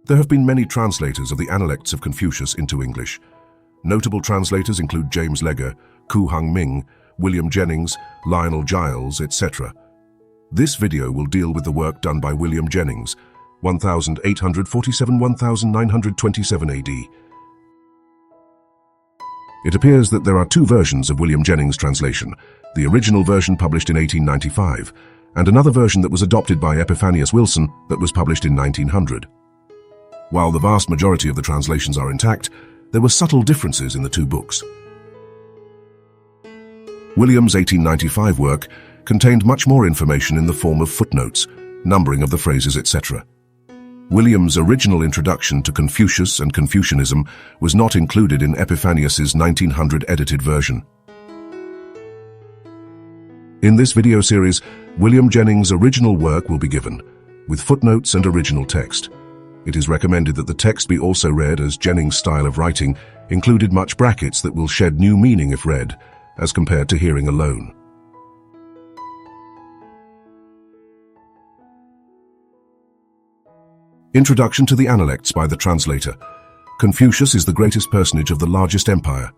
There have been many translators of the Analects of Confucius into English. Notable translators include James Legge, Ku Hung Ming, William Jennings, Lionel Giles, etc. This video will deal with the work done by William Jennings, 1847–1927 AD. It appears that there are two versions of William Jennings' translation, the original version published in 1895, and another version that was adopted by Epiphanius Wilson that was published in 1900. While the vast majority of the translations are intact, there were subtle differences in the two books. William's 1895 work contained much more information in the form of footnotes, numbering of the phrases, etc. William's original introduction to Confucius and Confucianism was not included in Epiphanius's 1900 edited version. In this video series, William Jennings' original work will be given, with footnotes and original text. It is recommended that the text be also read, as Jennings' style of writing included much brackets that will shed new meaning if read, as compared to hearing alone. Introduction to the Analects by the translator. Confucius is the greatest personage of the largest empire.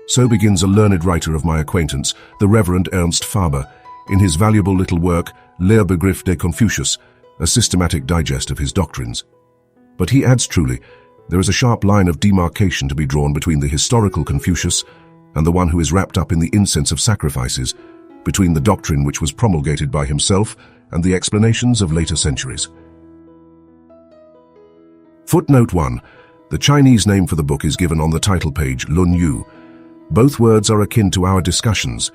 So begins a learned writer of my acquaintance, the Reverend Ernst Faber, in his valuable little work, Lehrbegriff de Confucius, a systematic digest of his doctrines. But he adds truly, there is a sharp line of demarcation to be drawn between the historical Confucius and the one who is wrapped up in the incense of sacrifices, between the doctrine which was promulgated by himself and the explanations of later centuries. Footnote 1. The Chinese name for the book is given on the title page, Lun Yu. Both words are akin to our discussions.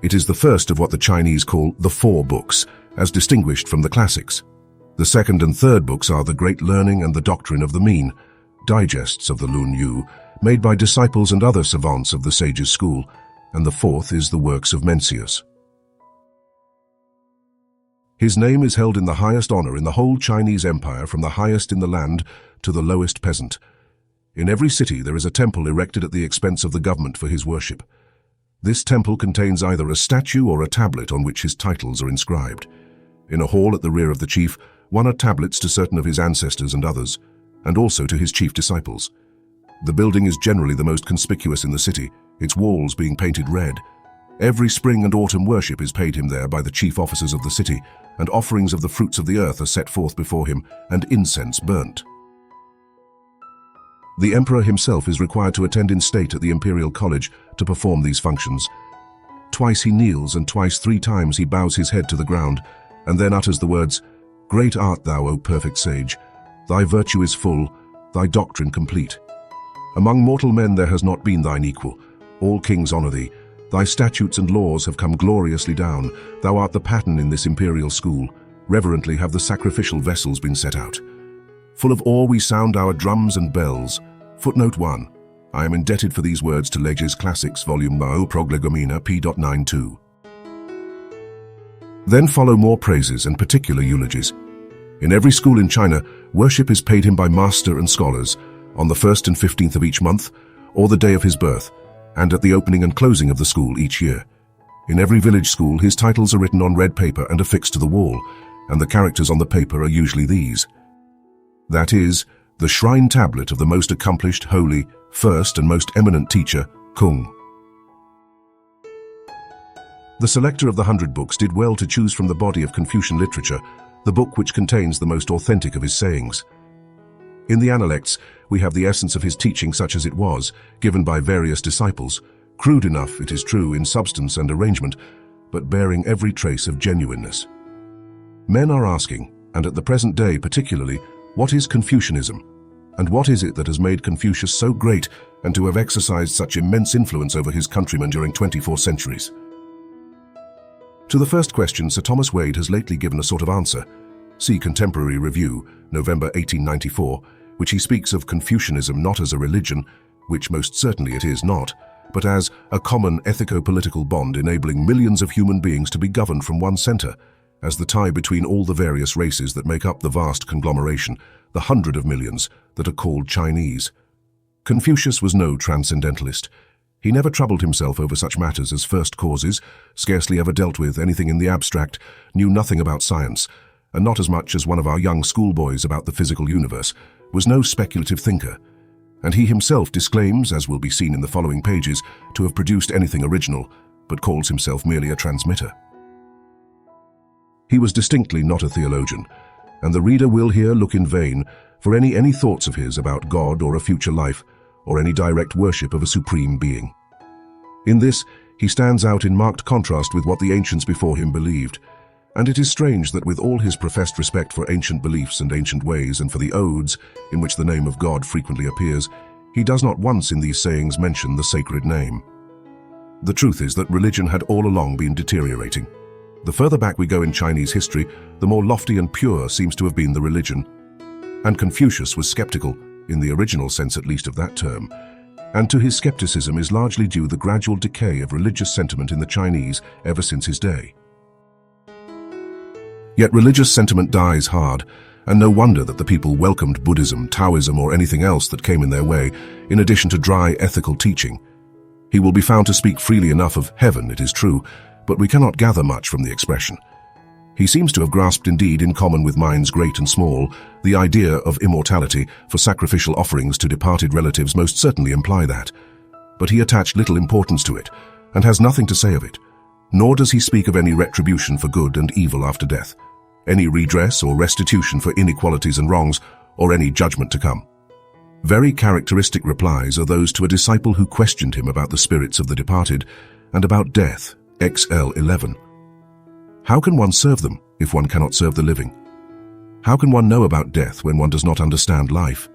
It is the first of what the Chinese call the Four Books, as distinguished from the classics. The second and third books are the Great Learning and the Doctrine of the Mean, digests of the Lun Yu, made by disciples and other savants of the sage's school, and the fourth is the works of Mencius. His name is held in the highest honor in the whole Chinese empire, from the highest in the land to the lowest peasant. In every city there is a temple erected at the expense of the government for his worship. This temple contains either a statue or a tablet on which his titles are inscribed. In a hall at the rear of the chief, one are tablets to certain of his ancestors and others, and also to his chief disciples. The building is generally the most conspicuous in the city, its walls being painted red. Every spring and autumn worship is paid him there by the chief officers of the city, and offerings of the fruits of the earth are set forth before him, and incense burnt. The emperor himself is required to attend in state at the imperial college to perform these functions. Twice he kneels, and twice 3 times he bows his head to the ground, and then utters the words, "Great art thou, O perfect sage! Thy virtue is full, thy doctrine complete. Among mortal men there has not been thine equal. All kings honor thee. Thy statutes and laws have come gloriously down. Thou art the pattern in this imperial school. Reverently have the sacrificial vessels been set out. Full of awe we sound our drums and bells." Footnote 1. I am indebted for these words to Legge's Classics, Volume 1, Proglegomena, p.92. Then follow more praises and particular eulogies. In every school in China, worship is paid him by master and scholars, on the 1st and 15th of each month, or the day of his birth, and at the opening and closing of the school each year. In every village school, his titles are written on red paper and affixed to the wall, and the characters on the paper are usually these. That is, the shrine tablet of the most accomplished, holy, first and most eminent teacher, Kung. The selector of the 100 books did well to choose from the body of Confucian literature the book which contains the most authentic of his sayings. In the Analects, we have the essence of his teaching such as it was, given by various disciples, crude enough, it is true, in substance and arrangement, but bearing every trace of genuineness. Men are asking, and at the present day particularly, what is Confucianism? And what is it that has made Confucius so great and to have exercised such immense influence over his countrymen during 24 centuries? To the first question, Sir Thomas Wade has lately given a sort of answer. See Contemporary Review, November 1894, which he speaks of Confucianism not as a religion, which most certainly it is not, but as a common ethico-political bond enabling millions of human beings to be governed from one center, as the tie between all the various races that make up the vast conglomeration, the 100 of millions, that are called Chinese. Confucius was no transcendentalist. He never troubled himself over such matters as first causes, scarcely ever dealt with anything in the abstract, knew nothing about science, and not as much as one of our young schoolboys about the physical universe, was no speculative thinker, and he himself disclaims, as will be seen in the following pages, to have produced anything original, but calls himself merely a transmitter. He was distinctly not a theologian, and the reader will here look in vain for any thoughts of his about God or a future life, or any direct worship of a supreme being. In this, he stands out in marked contrast with what the ancients before him believed, and it is strange that with all his professed respect for ancient beliefs and ancient ways and for the odes, in which the name of God frequently appears, he does not once in these sayings mention the sacred name. The truth is that religion had all along been deteriorating. The further back we go in Chinese history, the more lofty and pure seems to have been the religion. And Confucius was skeptical, in the original sense at least of that term, and to his skepticism is largely due the gradual decay of religious sentiment in the Chinese ever since his day. Yet religious sentiment dies hard, and no wonder that the people welcomed Buddhism, Taoism, or anything else that came in their way, in addition to dry ethical teaching. He will be found to speak freely enough of heaven, it is true, but we cannot gather much from the expression. He seems to have grasped indeed, in common with minds great and small, the idea of immortality, for sacrificial offerings to departed relatives most certainly imply that. But he attached little importance to it, and has nothing to say of it, nor does he speak of any retribution for good and evil after death, any redress or restitution for inequalities and wrongs, or any judgment to come. Very characteristic replies are those to a disciple who questioned him about the spirits of the departed, and about death, XL 11. How can one serve them if one cannot serve the living? How can one know about death when one does not understand life?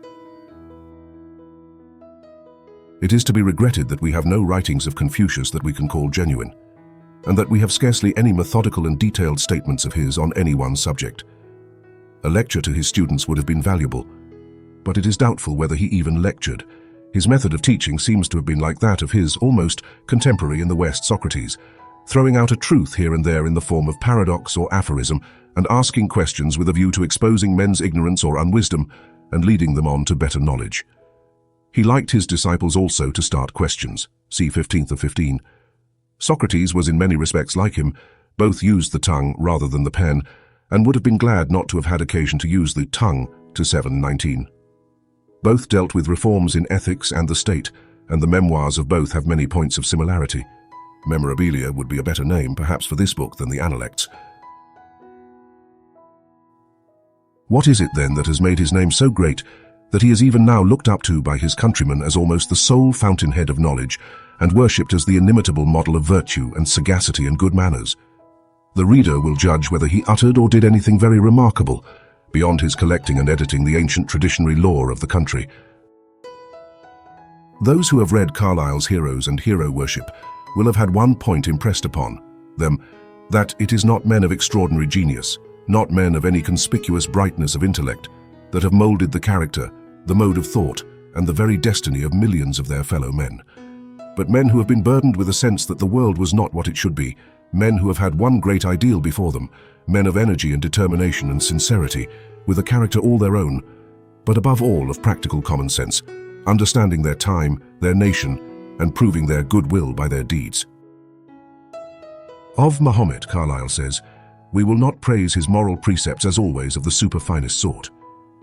It is to be regretted that we have no writings of Confucius that we can call genuine, and that we have scarcely any methodical and detailed statements of his on any one subject. A lecture to his students would have been valuable, but it is doubtful whether he even lectured. His method of teaching seems to have been like that of his almost contemporary in the West, Socrates, throwing out a truth here and there in the form of paradox or aphorism, and asking questions with a view to exposing men's ignorance or unwisdom and leading them on to better knowledge. He liked his disciples also to start questions. See 15th of 15. Socrates was in many respects like him. Both used the tongue rather than the pen, and would have been glad not to have had occasion to use the tongue to 7:19. Both dealt with reforms in ethics and the state, and the memoirs of both have many points of similarity. Memorabilia would be a better name, perhaps, for this book than the Analects. What is it, then, that has made his name so great that he is even now looked up to by his countrymen as almost the sole fountainhead of knowledge, and worshipped as the inimitable model of virtue and sagacity and good manners? The reader will judge whether he uttered or did anything very remarkable, beyond his collecting and editing the ancient traditionary lore of the country. Those who have read Carlyle's Heroes and Hero Worship will have had one point impressed upon them, that it is not men of extraordinary genius, not men of any conspicuous brightness of intellect, that have molded the character, the mode of thought, and the very destiny of millions of their fellow men, but men who have been burdened with a sense that the world was not what it should be, men who have had one great ideal before them, men of energy and determination and sincerity, with a character all their own, but above all of practical common sense, understanding their time, their nation, and proving their goodwill by their deeds. Of Mahomet, Carlyle says, "We will not praise his moral precepts as always of the superfinest sort.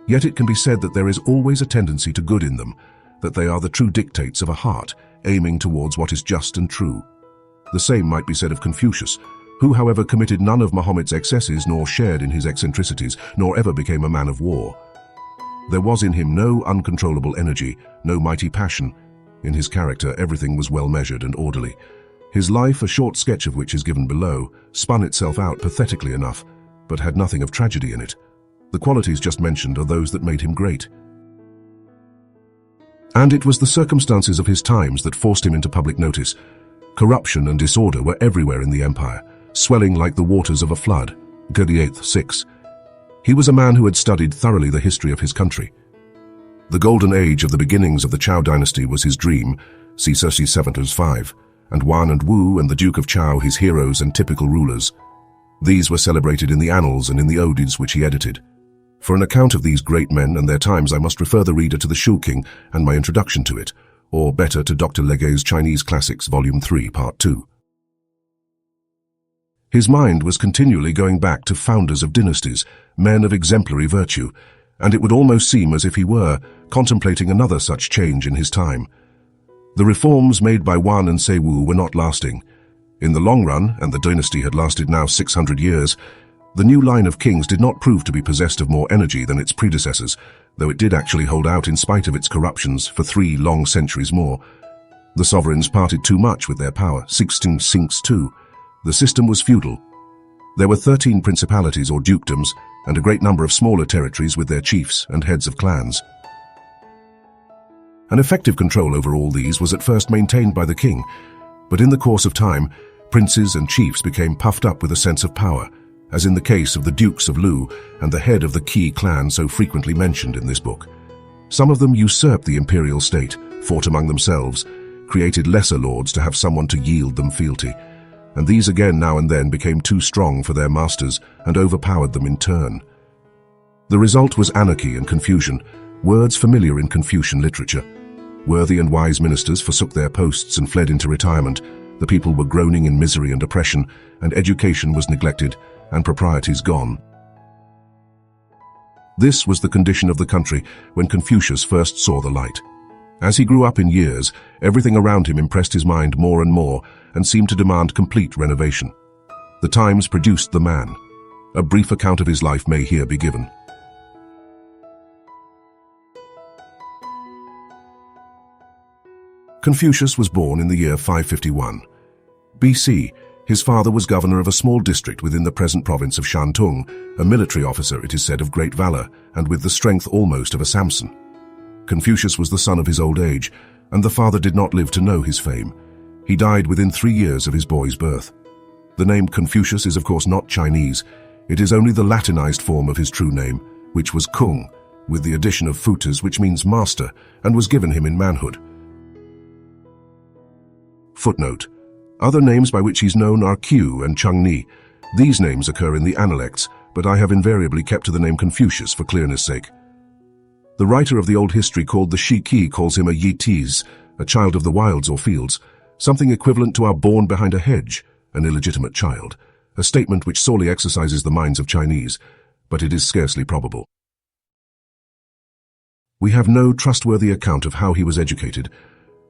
Yet it can be said that there is always a tendency to good in them, that they are the true dictates of a heart, aiming towards what is just and true." The same might be said of Confucius, who, however, committed none of Mahomet's excesses, nor shared in his eccentricities, nor ever became a man of war. There was in him no uncontrollable energy, no mighty passion. In his character, everything was well measured and orderly. His life, a short sketch of which is given below, spun itself out pathetically enough, but had nothing of tragedy in it. The qualities just mentioned are those that made him great. And it was the circumstances of his times that forced him into public notice. Corruption and disorder were everywhere in the empire, swelling like the waters of a flood. 38th 6. He was a man who had studied thoroughly the history of his country. The golden age of the beginnings of the Chao dynasty was his dream, see Circe 7:5, and Wan and Wu and the Duke of Chao his heroes and typical rulers. These were celebrated in the annals and in the odies which he edited. For an account of these great men and their times I must refer the reader to the Shuking and my introduction to it, or better to Dr. Legge's Chinese Classics, Volume 3, Part 2. His mind was continually going back to founders of dynasties, men of exemplary virtue, and it would almost seem as if he were contemplating another such change in his time. The reforms made by Wan and Seiwu were not lasting. In the long run, and the dynasty had lasted now 600 years, the new line of kings did not prove to be possessed of more energy than its predecessors, though it did actually hold out in spite of its corruptions for 3 long centuries more. The sovereigns parted too much with their power. 1662. The system was feudal. There were 13 principalities or dukedoms, and a great number of smaller territories with their chiefs and heads of clans. An effective control over all these was at first maintained by the king, but in the course of time, princes and chiefs became puffed up with a sense of power, as in the case of the Dukes of Lu and the head of the Qi clan so frequently mentioned in this book. Some of them usurped the imperial state, fought among themselves, created lesser lords to have someone to yield them fealty, and these again now and then became too strong for their masters and overpowered them in turn. The result was anarchy and confusion, words familiar in Confucian literature. Worthy and wise ministers forsook their posts and fled into retirement. The people were groaning in misery and oppression, and education was neglected, and proprieties gone. This was the condition of the country when Confucius first saw the light. As he grew up in years, everything around him impressed his mind more and more and seemed to demand complete renovation. The Times produced the man. A brief account of his life may here be given. Confucius was born in the year 551 BC. His father was governor of a small district within the present province of Shantung, a military officer, it is said, of great valor, and with the strength almost of a Samson. Confucius was the son of his old age, and the father did not live to know his fame. He died within 3 years of his boy's birth. The name Confucius is of course not Chinese. It is only the Latinized form of his true name, which was Kung, with the addition of Futas, which means master, and was given him in manhood. Footnote. Other names by which he's known are Qiu and Chengni. These names occur in the Analects, but I have invariably kept to the name Confucius for clearness' sake. The writer of the old history called the Shiki calls him a Yitis, a child of the wilds or fields, something equivalent to our born behind a hedge, an illegitimate child, a statement which sorely exercises the minds of Chinese, but it is scarcely probable. We have no trustworthy account of how he was educated.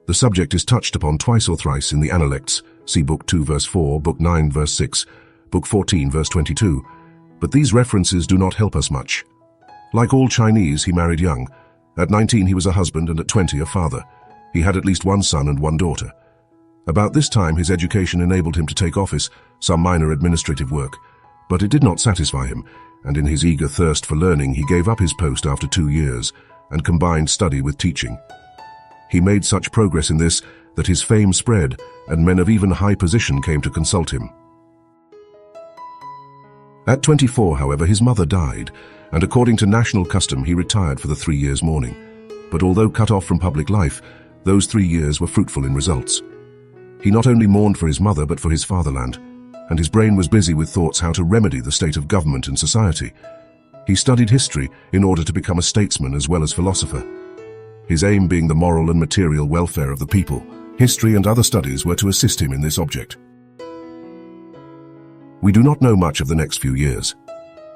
The subject is touched upon twice or thrice in the Analects, see Book 2 verse 4, Book 9 verse 6, Book 14 verse 22, but these references do not help us much. Like all Chinese, he married young. At 19 he was a husband and at 20 a father. He had at least 1 son and 1 daughter. About this time his education enabled him to take office, some minor administrative work, but it did not satisfy him, and in his eager thirst for learning he gave up his post after 2 years and combined study with teaching. He made such progress in this that his fame spread, and men of even high position came to consult him. At 24, however, his mother died, and according to national custom he retired for the 3 years' mourning. But although cut off from public life, those 3 years were fruitful in results. He not only mourned for his mother but for his fatherland, and his brain was busy with thoughts how to remedy the state of government and society. He studied history in order to become a statesman as well as philosopher. His aim being the moral and material welfare of the people, history and other studies were to assist him in this object. We do not know much of the next few years.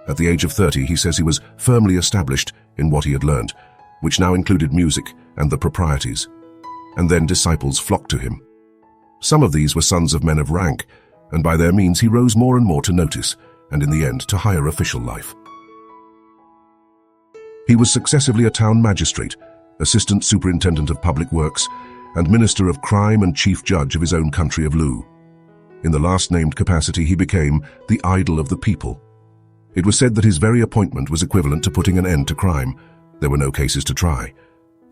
At the age of 30, he says he was firmly established in what he had learned, which now included music and the proprieties. And then disciples flocked to him. Some of these were sons of men of rank, and by their means he rose more and more to notice, and in the end to higher official life. He was successively a town magistrate, assistant superintendent of public works, and minister of crime and chief judge of his own country of Lu. In the last named capacity he became the idol of the people. It was said that his very appointment was equivalent to putting an end to crime. There were no cases to try.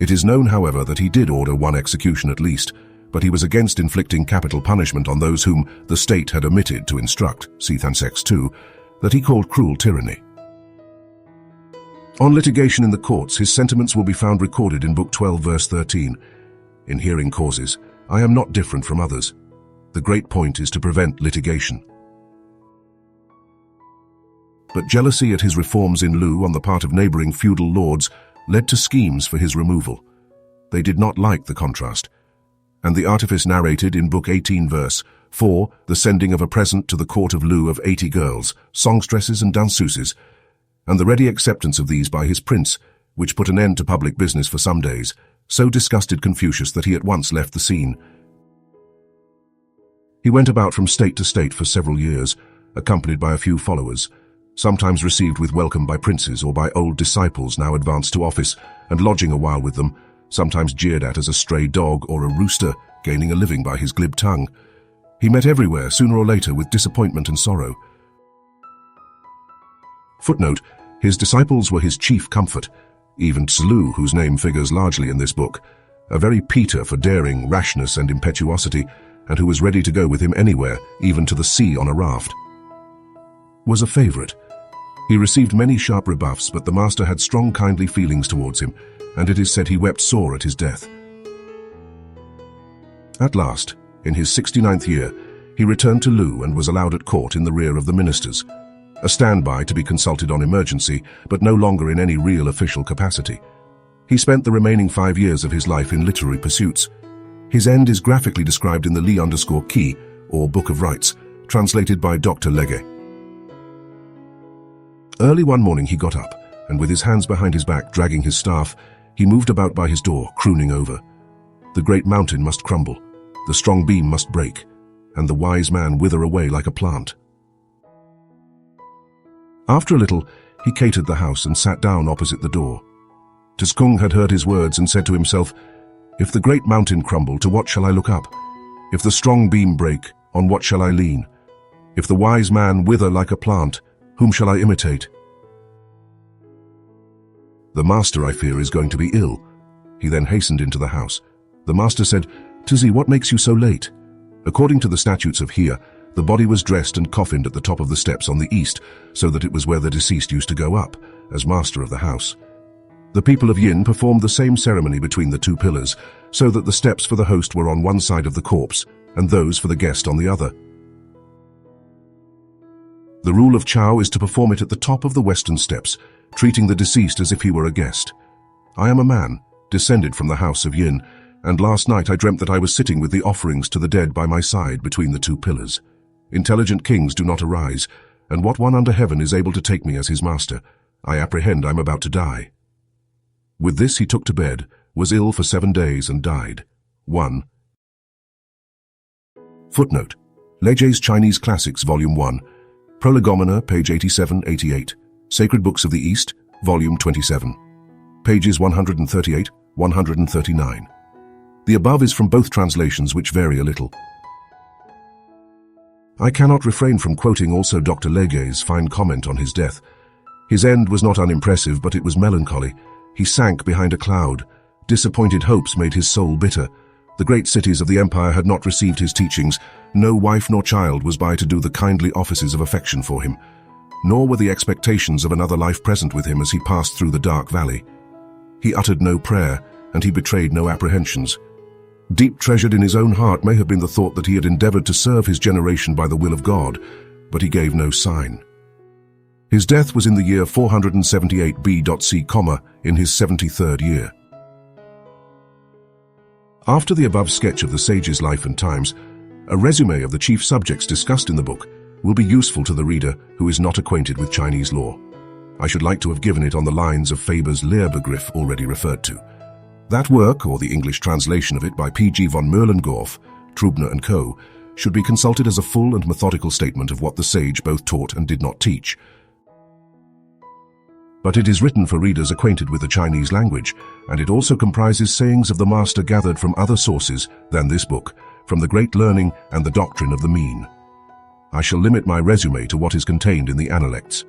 It is known, however, that he did order 1 execution at least, but he was against inflicting capital punishment on those whom the state had omitted to instruct, see Thansex 2, that he called cruel tyranny. On litigation in the courts, his sentiments will be found recorded in Book 12 verse 13. In hearing causes, I am not different from others. The great point is to prevent litigation. But jealousy at his reforms in Lu on the part of neighboring feudal lords led to schemes for his removal. They did not like the contrast, and the artifice narrated in Book 18 verse 4, the sending of a present to the court of Lu of 80 girls, songstresses and danseuses, and the ready acceptance of these by his prince, which put an end to public business for some days, so disgusted Confucius that he at once left the scene. He went about from state to state for several years, accompanied by a few followers, sometimes received with welcome by princes or by old disciples now advanced to office, and lodging a while with them, sometimes jeered at as a stray dog or a rooster, gaining a living by his glib tongue. He met everywhere, sooner or later, with disappointment and sorrow. Footnote: his disciples were his chief comfort, even Tzu, whose name figures largely in this book, a very Peter for daring, rashness and impetuosity, and who was ready to go with him anywhere, even to the sea on a raft. Was a favorite. He received many sharp rebuffs, but the master had strong kindly feelings towards him, and it is said he wept sore at his death. At last, in his 69th year, he returned to Lu and was allowed at court in the rear of the ministers, a standby to be consulted on emergency, but no longer in any real official capacity. He spent the remaining 5 years of his life in literary pursuits. His end is graphically described in the Li_Qi, or Book of Rites, translated by Dr. Legge. Early one morning he got up, and with his hands behind his back dragging his staff, he moved about by his door, crooning over. The great mountain must crumble, the strong beam must break, and the wise man wither away like a plant. After a little, he catered the house and sat down opposite the door. Tskung had heard his words and said to himself, "If the great mountain crumble, to what shall I look up? If the strong beam break, on what shall I lean? If the wise man wither like a plant, whom shall I imitate? The master, I fear, is going to be ill." He then hastened into the house. The master said, "Tzi, what makes you so late?" According to the statutes of here, the body was dressed and coffined at the top of the steps on the east, so that it was where the deceased used to go up, as master of the house. The people of Yin performed the same ceremony between the two pillars, so that the steps for the host were on one side of the corpse, and those for the guest on the other. The rule of Chao is to perform it at the top of the western steps, treating the deceased as if he were a guest. I am a man, descended from the house of Yin, and last night I dreamt that I was sitting with the offerings to the dead by my side between the two pillars. Intelligent kings do not arise, and what one under heaven is able to take me as his master? I apprehend I'm about to die. With this he took to bed, was ill for 7 days, and died. 1. Footnote: Legge's Chinese Classics, Volume 1, Prolegomena, page 87-88, Sacred Books of the East, Volume 27, pages 138-139. The above is from both translations, which vary a little. I cannot refrain from quoting also Dr. Legge's fine comment on his death. His end was not unimpressive, but it was melancholy. He sank behind a cloud. Disappointed hopes made his soul bitter. The great cities of the empire had not received his teachings. No wife nor child was by to do the kindly offices of affection for him. Nor were the expectations of another life present with him as he passed through the dark valley. He uttered no prayer, and he betrayed no apprehensions. Deep treasured in his own heart may have been the thought that he had endeavored to serve his generation by the will of God, but he gave no sign. His death was in the year 478 B.C., in his 73rd year. After the above sketch of the sage's life and times, a resume of the chief subjects discussed in the book will be useful to the reader who is not acquainted with Chinese law. I should like to have given it on the lines of Faber's Lehrbegriff already referred to. That work, or the English translation of it by P.G. von Merlengorff, Trubner and Co., should be consulted as a full and methodical statement of what the sage both taught and did not teach. But it is written for readers acquainted with the Chinese language, and it also comprises sayings of the master gathered from other sources than this book, from the great learning and the doctrine of the mean. I shall limit my resume to what is contained in the Analects.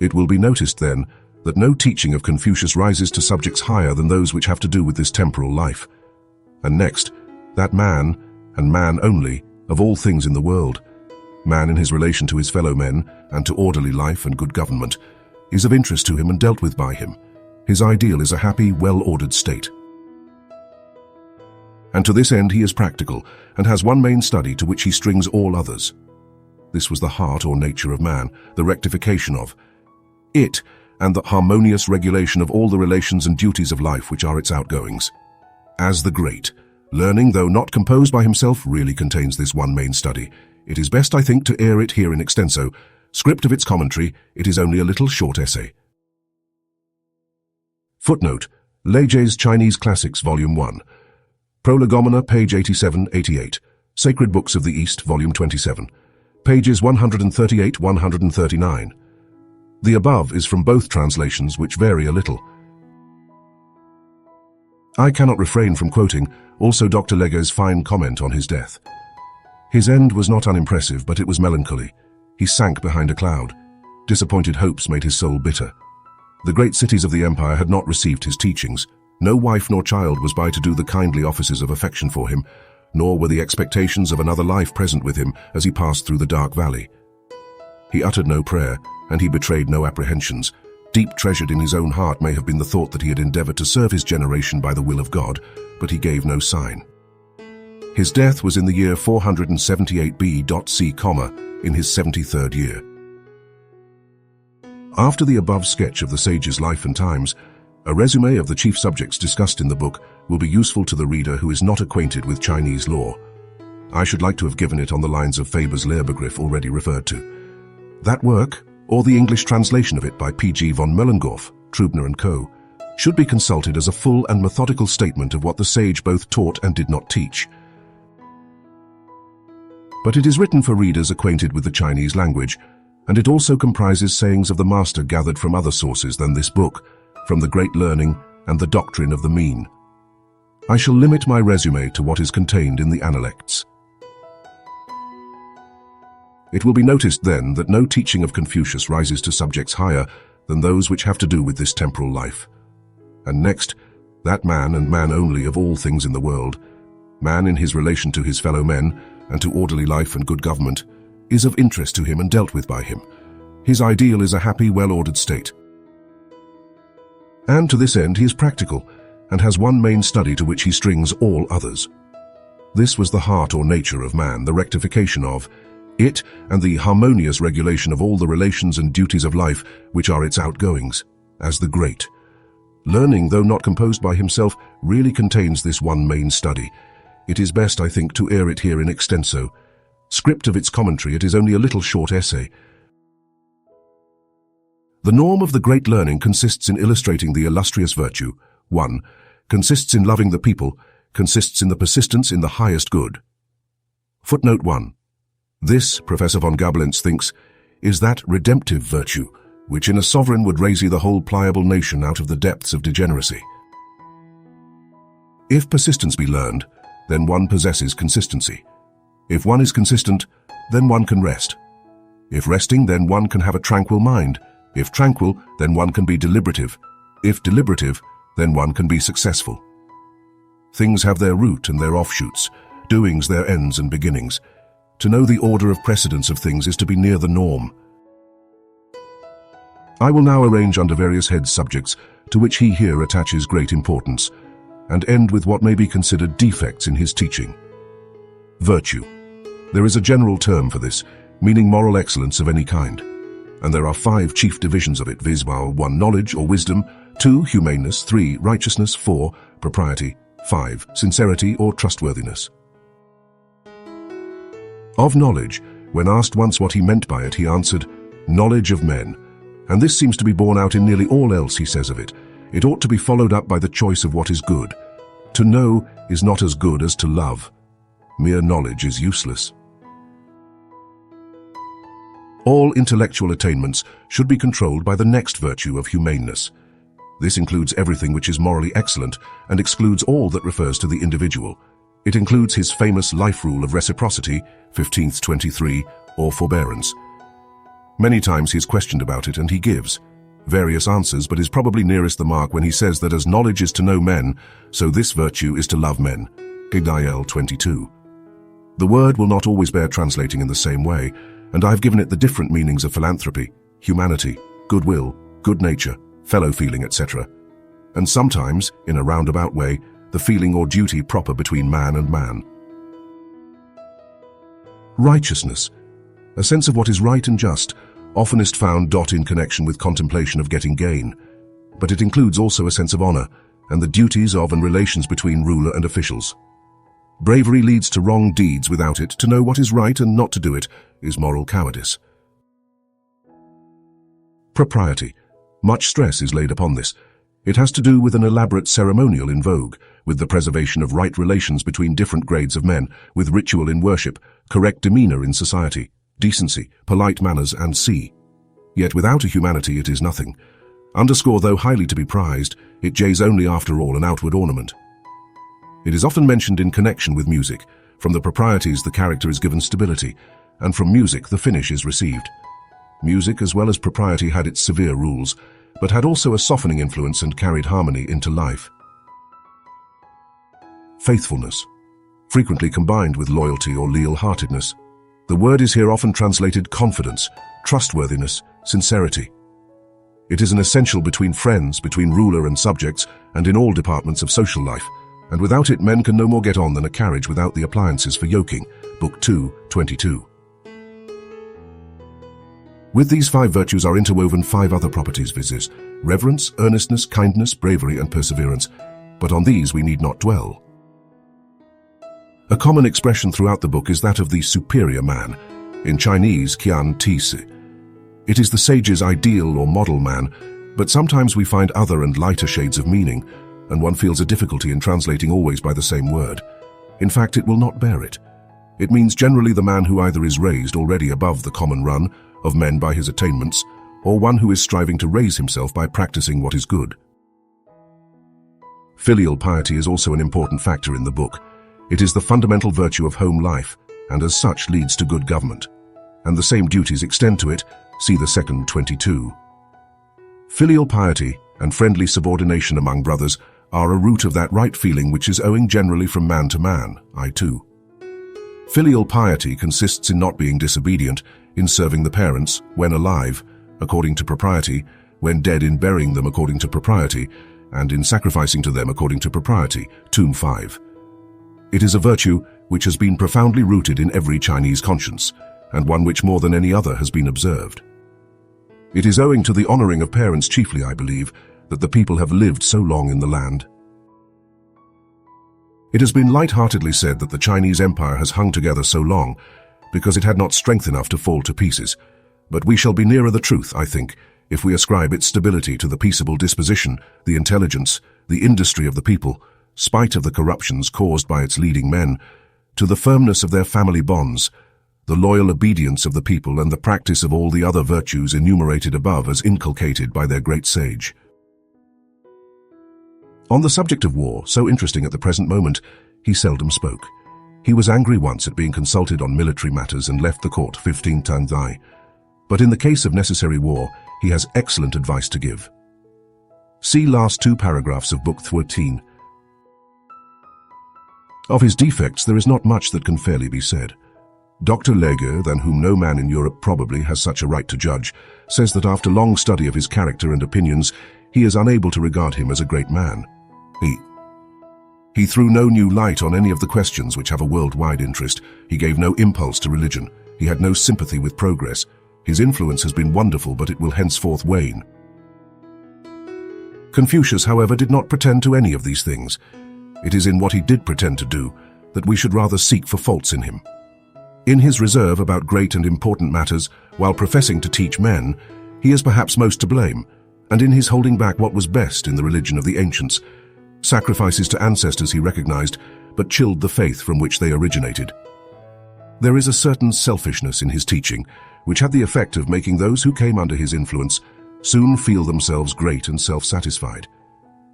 It will be noticed, then, that no teaching of Confucius rises to subjects higher than those which have to do with this temporal life. And next, that man, and man only, of all things in the world, man in his relation to his fellow men and to orderly life and good government, is of interest to him and dealt with by him. His ideal is a happy, well-ordered state. And to this end he is practical, and has one main study to which he strings all others. This was the heart or nature of man, the rectification of it, and the harmonious regulation of all the relations and duties of life which are its outgoings. As the great, learning, though not composed by himself, really contains this one main study, it is best, I think, to air it here in extenso, Script of its commentary, it is only a little short essay. Footnote: Lege's Chinese Classics, Volume 1. Prolegomena, page 87-88. Sacred Books of the East, Volume 27. Pages 138-139. The above is from both translations, which vary a little. I cannot refrain from quoting also Dr. Lege's fine comment on his death. His end was not unimpressive, but it was melancholy. He sank behind a cloud. Disappointed hopes made his soul bitter. The great cities of the empire had not received his teachings. No wife nor child was by to do the kindly offices of affection for him, nor were the expectations of another life present with him as he passed through the dark valley. He uttered no prayer, and he betrayed no apprehensions. Deep treasured in his own heart may have been the thought that he had endeavored to serve his generation by the will of God, but he gave no sign. His death was in the year 478 B.C., in his 73rd year. After the above sketch of the sage's life and times, a resume of the chief subjects discussed in the book will be useful to the reader who is not acquainted with Chinese law. I should like to have given it on the lines of Faber's Lehrbegriff already referred to. That work, or the English translation of it by P.G. von Moellendorff, Trubner & Co., should be consulted as a full and methodical statement of what the sage both taught and did not teach. But it is written for readers acquainted with the Chinese language, and it also comprises sayings of the master gathered from other sources than this book, from the Great Learning and the Doctrine of the Mean. I shall limit my resume to what is contained in the Analects. It will be noticed then that no teaching of Confucius rises to subjects higher than those which have to do with this temporal life. And next, that man and man only of all things in the world, man in his relation to his fellow men and to orderly life and good government, is of interest to him and dealt with by him. His ideal is a happy, well-ordered state. And to this end he is practical, and has one main study to which he strings all others. This was the heart or nature of man, the rectification of it, and the harmonious regulation of all the relations and duties of life which are its outgoings, as the great. Learning, though not composed by himself, really contains this one main study. It is best, I think, to air it here in extenso. Script of its commentary, it is only a little short essay. The norm of the Great Learning consists in illustrating the illustrious virtue. 1. Consists in loving the people, consists in the persistence in the highest good. Footnote 1. This, Professor von Gabelentz thinks, is that redemptive virtue, which in a sovereign would raise the whole pliable nation out of the depths of degeneracy. If persistence be learned, then one possesses consistency. If one is consistent, then one can rest. If resting, then one can have a tranquil mind. If tranquil, then one can be deliberative. If deliberative, then one can be successful. Things have their root and their offshoots, doings their ends and beginnings. To know the order of precedence of things is to be near the norm. I will now arrange under various head subjects to which he here attaches great importance, and end with what may be considered defects in his teaching. Virtue. There is a general term for this, meaning moral excellence of any kind, and there are 5 chief divisions of it, viz. 1. Knowledge or wisdom, 2. Humaneness, 3. Righteousness, 4. Propriety, 5. Sincerity or trustworthiness. Of knowledge, when asked once what he meant by it, he answered, knowledge of men, and this seems to be borne out in nearly all else he says of it. It ought to be followed up by the choice of what is good. To know is not as good as to love. Mere knowledge is useless. All intellectual attainments should be controlled by the next virtue of humaneness. This includes everything which is morally excellent and excludes all that refers to the individual. It includes his famous life rule of reciprocity, 15th 23, or forbearance. Many times he is questioned about it, and he gives various answers, but is probably nearest the mark when he says that as knowledge is to know men, so this virtue is to love men. Gediel 22. The word will not always bear translating in the same way, and I have given it the different meanings of philanthropy, humanity, goodwill, good nature, fellow feeling, etc., and sometimes, in a roundabout way, the feeling or duty proper between man and man. Righteousness, a sense of what is right and just, oftenest found in connection with contemplation of getting gain, but it includes also a sense of honor and the duties of and relations between ruler and officials. Bravery leads to wrong deeds. Without it, to know what is right and not to do it is moral cowardice. Propriety. Much stress is laid upon this. It has to do with an elaborate ceremonial in vogue, with the preservation of right relations between different grades of men, with ritual in worship, correct demeanor in society, decency, polite manners, and Yet without a humanity it is nothing. Underscore, though highly to be prized, it jays only after all an outward ornament. It is often mentioned in connection with music. From the proprieties the character is given stability, and from music the finish is received. Music as well as propriety had its severe rules, but had also a softening influence and carried harmony into life. Faithfulness. Frequently combined with loyalty or leal-heartedness. The word is here often translated confidence, trustworthiness, sincerity. It is an essential between friends, between ruler and subjects, and in all departments of social life, and without it men can no more get on than a carriage without the appliances for yoking. Book 2, 22. With these 5 virtues are interwoven 5 other properties, viz. reverence, earnestness, kindness, bravery, and perseverance, but on these we need not dwell. A common expression throughout the book is that of the superior man, in Chinese Qian Ti Si. It is the sage's ideal or model man, but sometimes we find other and lighter shades of meaning, and one feels a difficulty in translating always by the same word. In fact, it will not bear it. It means generally the man who either is raised already above the common run of men by his attainments, or one who is striving to raise himself by practicing what is good. Filial piety is also an important factor in the book. It is the fundamental virtue of home life, and as such leads to good government. And the same duties extend to it, see the second 22. Filial piety and friendly subordination among brothers are a root of that right feeling which is owing generally from man to man, I2. Filial piety consists in not being disobedient, in serving the parents, when alive, according to propriety, when dead in burying them according to propriety, and in sacrificing to them according to propriety, Tomb 5. It is a virtue which has been profoundly rooted in every Chinese conscience, and one which more than any other has been observed. It is owing to the honoring of parents chiefly, I believe, that the people have lived so long in the land. It has been light-heartedly said that the Chinese Empire has hung together so long because it had not strength enough to fall to pieces, but we shall be nearer the truth, I think, if we ascribe its stability to the peaceable disposition, the intelligence, the industry of the people, spite of the corruptions caused by its leading men, to the firmness of their family bonds, the loyal obedience of the people, and the practice of all the other virtues enumerated above as inculcated by their great sage. On the subject of war, so interesting at the present moment, he seldom spoke. He was angry once at being consulted on military matters and left the court 15 Tangzai. But in the case of necessary war, he has excellent advice to give. See last 2 paragraphs of Book 13. Of his defects there is not much that can fairly be said. Dr. Lege, than whom no man in Europe probably has such a right to judge, says that after long study of his character and opinions, he is unable to regard him as a great man. He threw no new light on any of the questions which have a worldwide interest. He gave no impulse to religion. He had no sympathy with progress. His influence has been wonderful, but it will henceforth wane. Confucius, however, did not pretend to any of these things. It is in what he did pretend to do that we should rather seek for faults in him. In his reserve about great and important matters, while professing to teach men, he is perhaps most to blame, and in his holding back what was best in the religion of the ancients, sacrifices to ancestors he recognized, but chilled the faith from which they originated. There is a certain selfishness in his teaching, which had the effect of making those who came under his influence soon feel themselves great and self-satisfied.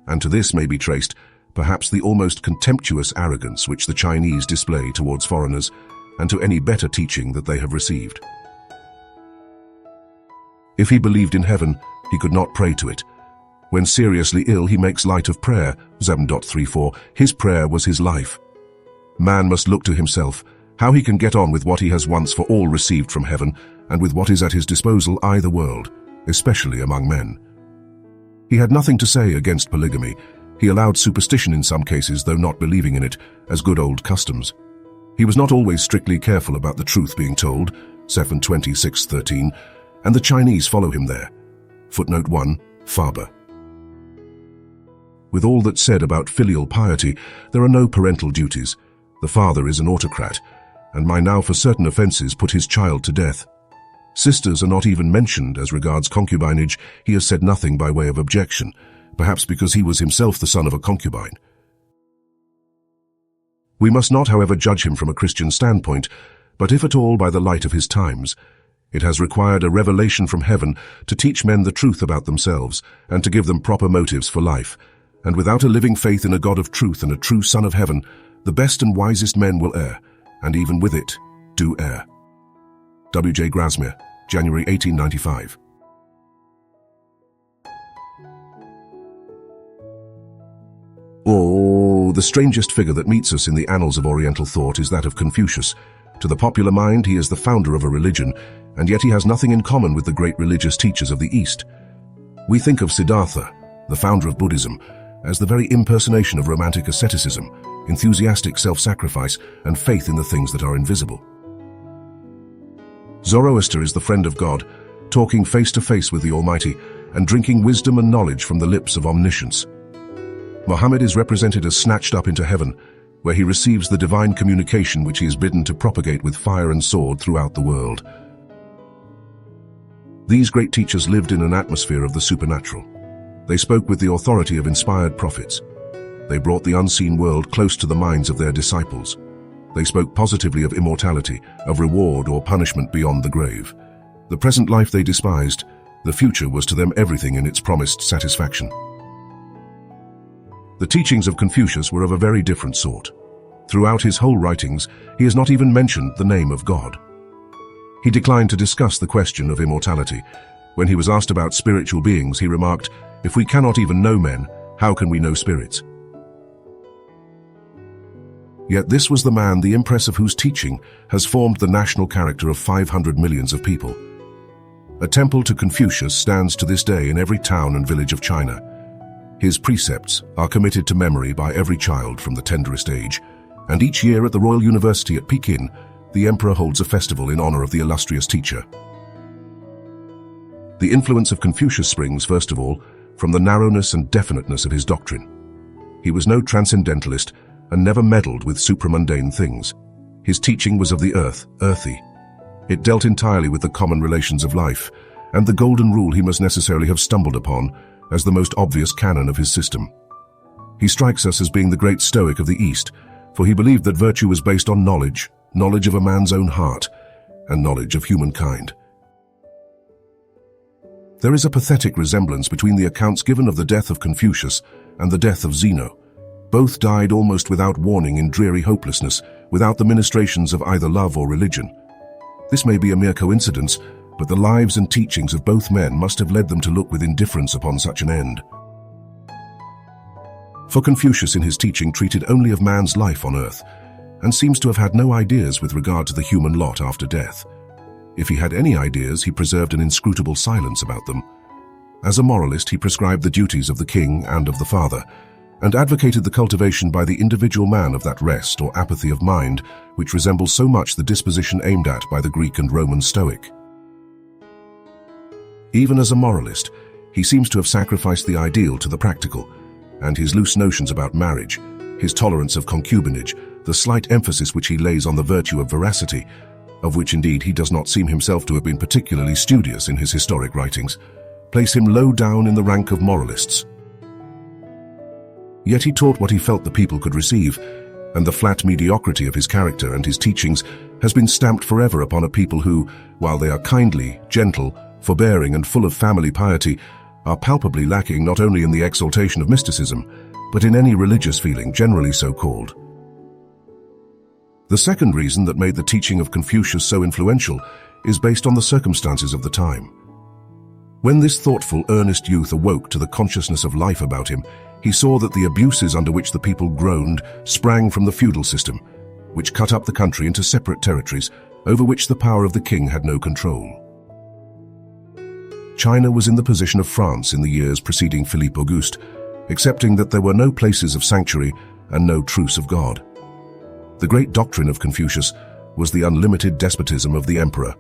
And to this may be traced, perhaps, the almost contemptuous arrogance which the Chinese display towards foreigners, and to any better teaching that they have received. If he believed in heaven, he could not pray to it. When seriously ill, he makes light of prayer, 7.34. His prayer was his life. Man must look to himself, how he can get on with what he has once for all received from heaven, and with what is at his disposal, i.e. the world, especially among men. He had nothing to say against polygamy. He allowed superstition in some cases, though not believing in it, as good old customs. He was not always strictly careful about the truth being told, 7:26-13, and the Chinese follow him there. Footnote 1, Faber. With all that's said about filial piety, there are no parental duties. The father is an autocrat, and might now for certain offences put his child to death. Sisters are not even mentioned as regards concubinage. He has said nothing by way of objection, perhaps because he was himself the son of a concubine. We must not, however, judge him from a Christian standpoint, but if at all by the light of his times. It has required a revelation from heaven to teach men the truth about themselves and to give them proper motives for life. And without a living faith in a God of truth and a true Son of heaven, the best and wisest men will err, and even with it, do err. W. J. Grasmere, January 1895. Oh, the strangest figure that meets us in the annals of Oriental thought is that of Confucius. To the popular mind, he is the founder of a religion, and yet he has nothing in common with the great religious teachers of the East. We think of Siddhartha, the founder of Buddhism, as the very impersonation of romantic asceticism, enthusiastic self-sacrifice, and faith in the things that are invisible. Zoroaster is the friend of God, talking face to face with the Almighty, and drinking wisdom and knowledge from the lips of omniscience. Mohammed is represented as snatched up into heaven, where he receives the divine communication which he is bidden to propagate with fire and sword throughout the world. These great teachers lived in an atmosphere of the supernatural. They spoke with the authority of inspired prophets. They brought the unseen world close to the minds of their disciples. They spoke positively of immortality, of reward or punishment beyond the grave. The present life they despised, the future was to them everything in its promised satisfaction. The teachings of Confucius were of a very different sort. Throughout his whole writings, he has not even mentioned the name of God. He declined to discuss the question of immortality. When he was asked about spiritual beings, he remarked, "If we cannot even know men, how can we know spirits?" Yet this was the man, the impress of whose teaching has formed the national character of 500 millions of people. A temple to Confucius stands to this day in every town and village of China. His precepts are committed to memory by every child from the tenderest age, and each year at the Royal University at Pekin, the emperor holds a festival in honor of the illustrious teacher. The influence of Confucius springs, first of all, from the narrowness and definiteness of his doctrine. He was no transcendentalist and never meddled with supramundane things. His teaching was of the earth, earthy. It dealt entirely with the common relations of life, and the golden rule he must necessarily have stumbled upon as the most obvious canon of his system. He strikes us as being the great Stoic of the East, for he believed that virtue was based on knowledge, knowledge of a man's own heart, and knowledge of humankind. There is a pathetic resemblance between the accounts given of the death of Confucius and the death of Zeno. Both died almost without warning in dreary hopelessness, without the ministrations of either love or religion. This may be a mere coincidence, but the lives and teachings of both men must have led them to look with indifference upon such an end. For Confucius in his teaching treated only of man's life on earth, and seems to have had no ideas with regard to the human lot after death. If he had any ideas, he preserved an inscrutable silence about them. As a moralist, he prescribed the duties of the king and of the father, and advocated the cultivation by the individual man of that rest or apathy of mind which resembles so much the disposition aimed at by the Greek and Roman Stoic. Even as a moralist, he seems to have sacrificed the ideal to the practical, and his loose notions about marriage, his tolerance of concubinage, the slight emphasis which he lays on the virtue of veracity, of which indeed he does not seem himself to have been particularly studious in his historic writings, place him low down in the rank of moralists. Yet he taught what he felt the people could receive, and the flat mediocrity of his character and his teachings has been stamped forever upon a people who, while they are kindly, gentle, forbearing and full of family piety, are palpably lacking not only in the exaltation of mysticism, but in any religious feeling generally so called. The second reason that made the teaching of Confucius so influential is based on the circumstances of the time. When this thoughtful, earnest youth awoke to the consciousness of life about him, he saw that the abuses under which the people groaned sprang from the feudal system, which cut up the country into separate territories over which the power of the king had no control. China was in the position of France in the years preceding Philippe Auguste, accepting that there were no places of sanctuary and no truce of God. The great doctrine of Confucius was the unlimited despotism of the emperor,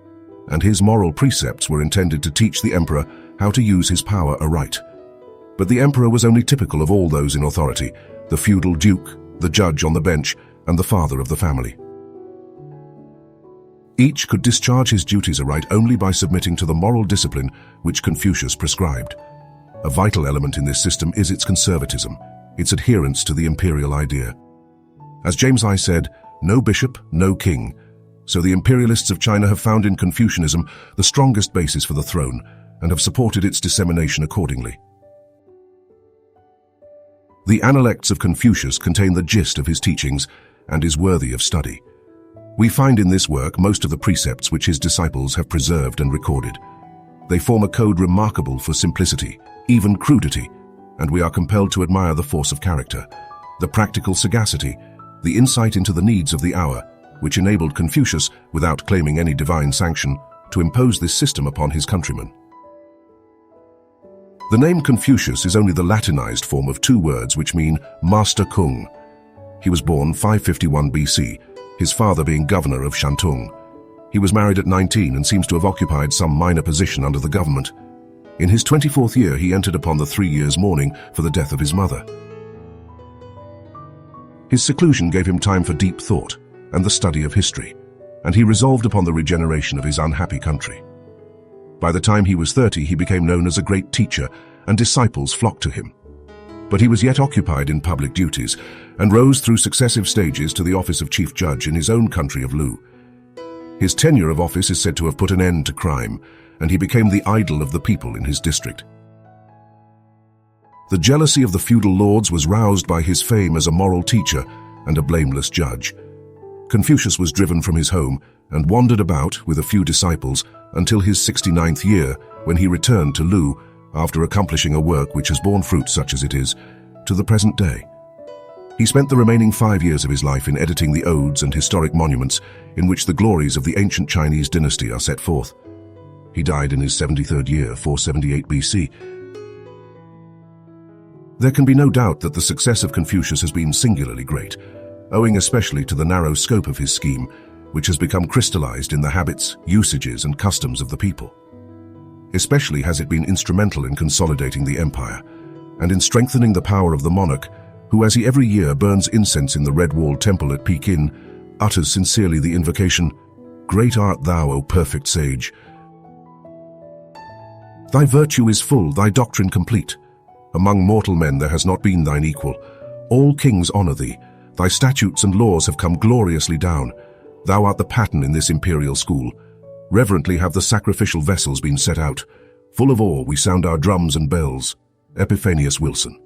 and his moral precepts were intended to teach the emperor how to use his power aright. But the emperor was only typical of all those in authority, the feudal duke, the judge on the bench, and the father of the family. Each could discharge his duties aright only by submitting to the moral discipline which Confucius prescribed. A vital element in this system is its conservatism, its adherence to the imperial idea. As James I said, no bishop, no king. So the imperialists of China have found in Confucianism the strongest basis for the throne and have supported its dissemination accordingly. The Analects of Confucius contain the gist of his teachings and is worthy of study. We find in this work most of the precepts which his disciples have preserved and recorded. They form a code remarkable for simplicity, even crudity, and we are compelled to admire the force of character, the practical sagacity, the insight into the needs of the hour, which enabled Confucius, without claiming any divine sanction, to impose this system upon his countrymen. The name Confucius is only the Latinized form of two words which mean Master Kung. He was born 551 BC, his father being governor of Shantung. He was married at 19 and seems to have occupied some minor position under the government. In his 24th year, he entered upon the 3 years' mourning for the death of his mother. His seclusion gave him time for deep thought and the study of history, and he resolved upon the regeneration of his unhappy country. By the time he was 30, he became known as a great teacher, and disciples flocked to him. But he was yet occupied in public duties, and rose through successive stages to the office of chief judge in his own country of Lu. His tenure of office is said to have put an end to crime, and he became the idol of the people in his district. The jealousy of the feudal lords was roused by his fame as a moral teacher and a blameless judge. Confucius was driven from his home and wandered about with a few disciples until his 69th year, when he returned to Lu after accomplishing a work which has borne fruit such as it is to the present day. He spent the remaining 5 years of his life in editing the odes and historic monuments in which the glories of the ancient Chinese dynasty are set forth. He died in his 73rd year, 478 BC. There can be no doubt that the success of Confucius has been singularly great, owing especially to the narrow scope of his scheme, which has become crystallized in the habits, usages, and customs of the people. Especially has it been instrumental in consolidating the empire, and in strengthening the power of the monarch, who as he every year burns incense in the red-walled temple at Pekin, utters sincerely the invocation, "Great art thou, O perfect sage! Thy virtue is full, thy doctrine complete. Among mortal men there has not been thine equal. All kings honor thee. Thy statutes and laws have come gloriously down. Thou art the pattern in this imperial school. Reverently have the sacrificial vessels been set out. Full of awe we sound our drums and bells." Epiphanius Wilson.